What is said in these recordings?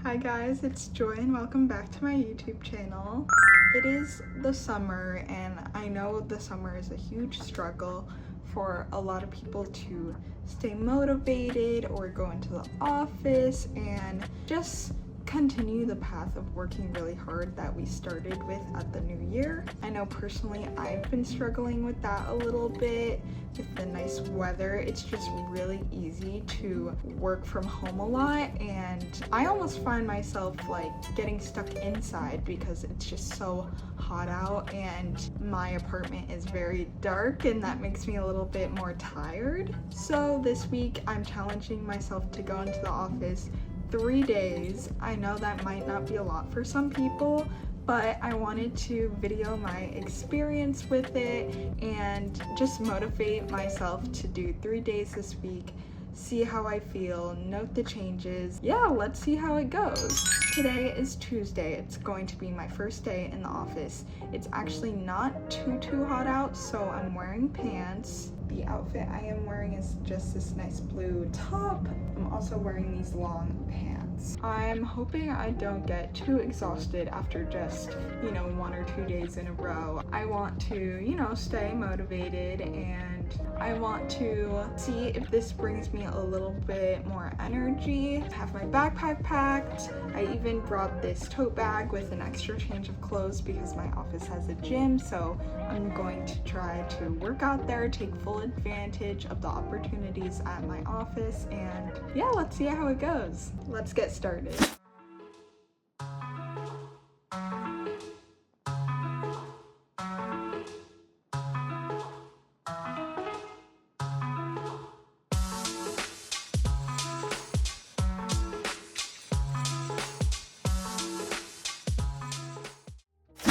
Hi guys, it's Joy and welcome back to my YouTube channel. It is the summer and I know the summer is a huge struggle for a lot of people to stay motivated or go into the office and just continue the path of working really hard that we started with at the new year. I know personally I've been struggling with that a little bit with the nice weather. It's just really easy to work from home a lot and I almost find myself like getting stuck inside because it's just so hot out and my apartment is very dark and that makes me a little bit more tired. So this week I'm challenging myself to go into the office 3 days. I know that might not be a lot for some people, but I wanted to video my experience with it and just motivate myself to do 3 days this week, see how I feel, note the changes. Yeah, let's see how it goes. Today is Tuesday. It's going to be my first day in the office. It's actually not too hot out, so I'm wearing pants. The outfit I am wearing is just this nice blue top. I'm also wearing these long pants. I'm hoping I don't get too exhausted after just, 1 or 2 days in a row. I want to, stay motivated and I want to see if this brings me a little bit more energy. I have my backpack packed. I even brought this tote bag with an extra change of clothes because my office has a gym, so I'm going to try to work out there, take full advantage of the opportunities at my office, and yeah, let's see how it goes. Let's get started.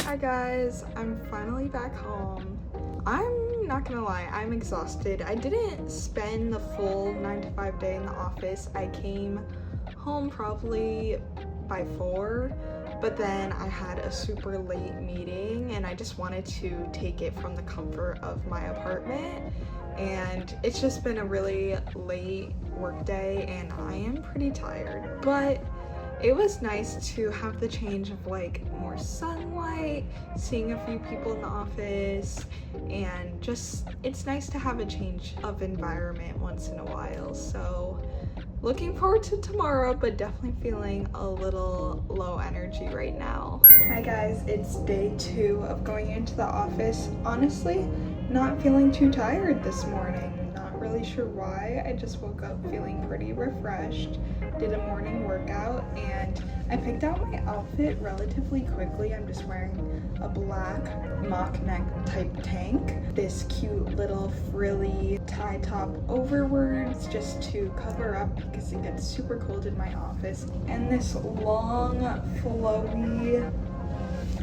Hi guys, I'm finally back home. I'm not gonna lie, I'm exhausted. I didn't spend the full 9 to 5 day in the office. I came home probably by 4, but then I had a super late meeting and I just wanted to take it from the comfort of my apartment. And it's just been a really late work day and I am pretty tired, but it was nice to have the change of like more sunlight, seeing a few people in the office, and just it's nice to have a change of environment once in a while. So looking forward to tomorrow, but definitely feeling a little low energy right now. Hi guys, it's day 2 of going into the office. Honestly, not feeling too tired this morning. Not really sure why. I just woke up feeling pretty refreshed, did a morning workout, and I picked out my outfit relatively quickly. I'm just wearing a black mock neck type tank, this cute little frilly tie top overwards just to cover up because it gets super cold in my office, and this long flowy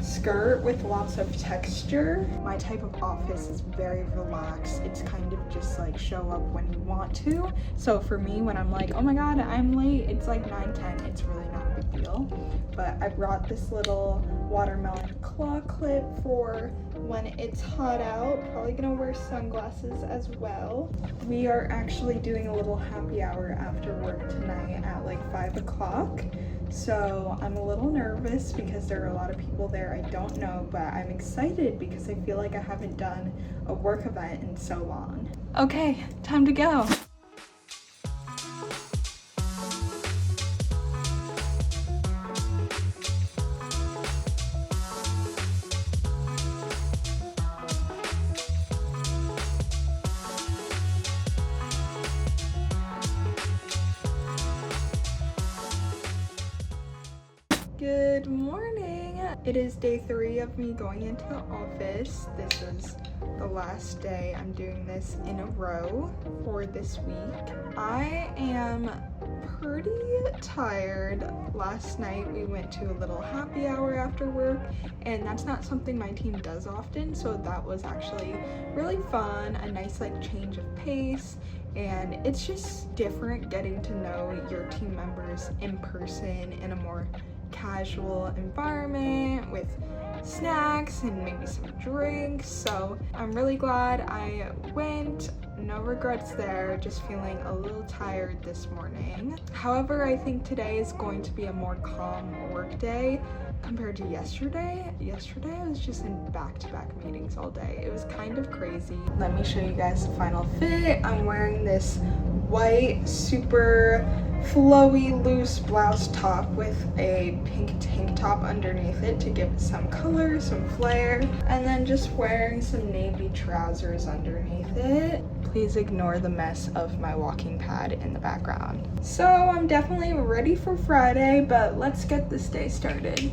skirt with lots of texture. My type of office is very relaxed. It's kind of just like show up when you want to. So for me, when I'm like, oh my god, I'm late, it's like 9:10, it's really not a big deal. But I brought this little watermelon claw clip for when it's hot out. Probably gonna wear sunglasses as well. We are actually doing a little happy hour after work tonight at like 5 o'clock. So I'm a little nervous because there are a lot of people there I don't know, but I'm excited because I feel like I haven't done a work event in so long. Okay, time to go. Good morning! It is day 3 of me going into the office. This is the last day I'm doing this in a row for this week. I am pretty tired. Last night we went to a little happy hour after work and that's not something my team does often, so that was actually really fun, a nice like change of pace, and it's just different getting to know your team members in person in a more casual environment with snacks and maybe some drinks. So I'm really glad I went. No regrets there, just feeling a little tired this morning. However, I think today is going to be a more calm work day compared to yesterday. Yesterday I was just in back-to-back meetings all day. It was kind of crazy. Let me show you guys the final fit. I'm wearing this white, super flowy, loose blouse top with a pink tank top underneath it to give it some color, some flair, and then just wearing some navy trousers underneath it. Please ignore the mess of my walking pad in the background. So I'm definitely ready for Friday, but let's get this day started.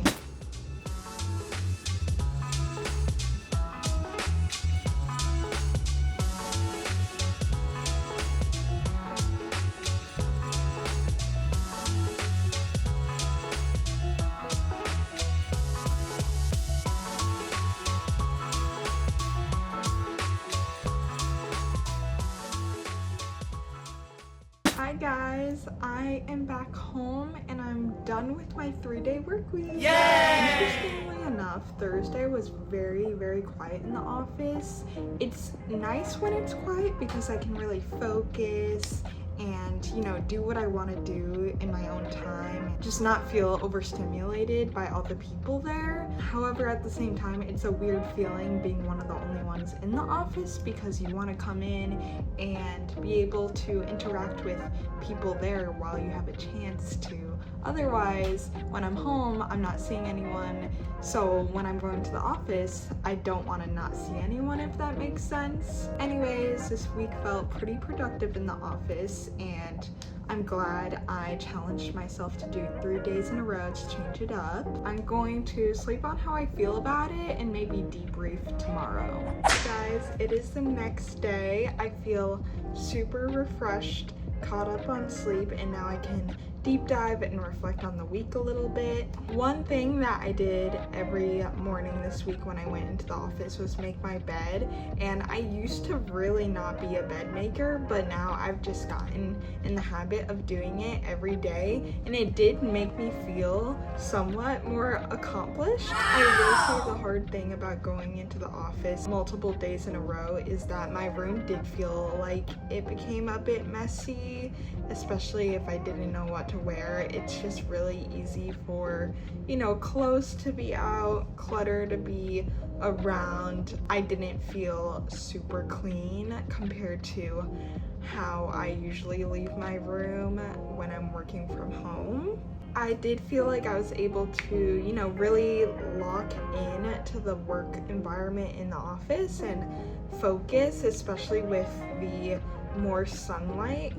Hi guys, I am back home and I'm done with my 3-day work week. Yay! Interestingly enough, Thursday was very quiet in the office. It's nice when it's quiet because I can really focus and, you know, do what I want to do in my own time, just not feel overstimulated by all the people there. However, at the same time, it's a weird feeling being one of the only ones in the office because you want to come in and be able to interact with people there while you have a chance to. Otherwise, when I'm home, I'm not seeing anyone, so when I'm going to the office, I don't want to not see anyone, if that makes sense. Anyways, this week felt pretty productive in the office, and I'm glad I challenged myself to do 3 days in a row to change it up. I'm going to sleep on how I feel about it and maybe debrief tomorrow. Guys, it is the next day. I feel super refreshed, caught up on sleep, and now I can deep dive and reflect on the week a little bit. One thing that I did every morning this week when I went into the office was make my bed, and I used to really not be a bed maker, but now I've just gotten in the habit of doing it every day, and it did make me feel somewhat more accomplished. I will say the hard thing about going into the office multiple days in a row is that my room did feel like it became a bit messy, especially if I didn't know what to wear. It's just really easy for, you know, clothes to be out, clutter to be around. I didn't feel super clean compared to how I usually leave my room when I'm working from home. I did feel like I was able to, you know, really lock in to the work environment in the office and focus, especially with the more sunlight.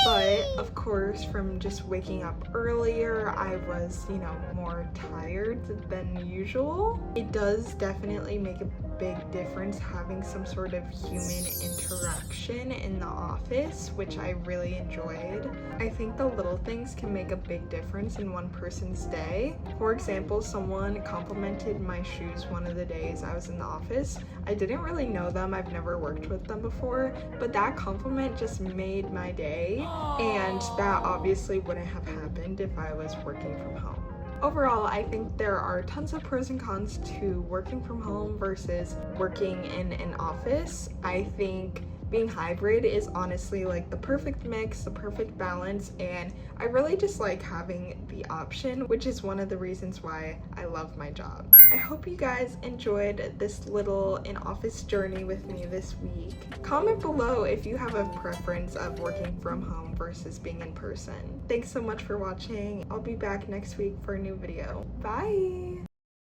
But of course, from just waking up earlier, I was, you know, more tired than usual. It does definitely make a big difference having some sort of human interaction in the office, which I really enjoyed. I think the little things can make a big difference in one person's day. For example, someone complimented my shoes one of the days I was in the office. I didn't really know them, I've never worked with them before, but that compliment just made my day, and that obviously wouldn't have happened if I was working from home. Overall, I think there are tons of pros and cons to working from home versus working in an office. I think being hybrid is honestly like the perfect mix, the perfect balance, and I really just like having the option, which is one of the reasons why I love my job. I hope you guys enjoyed this little in-office journey with me this week. Comment below if you have a preference of working from home versus being in person. Thanks so much for watching. I'll be back next week for a new video. Bye!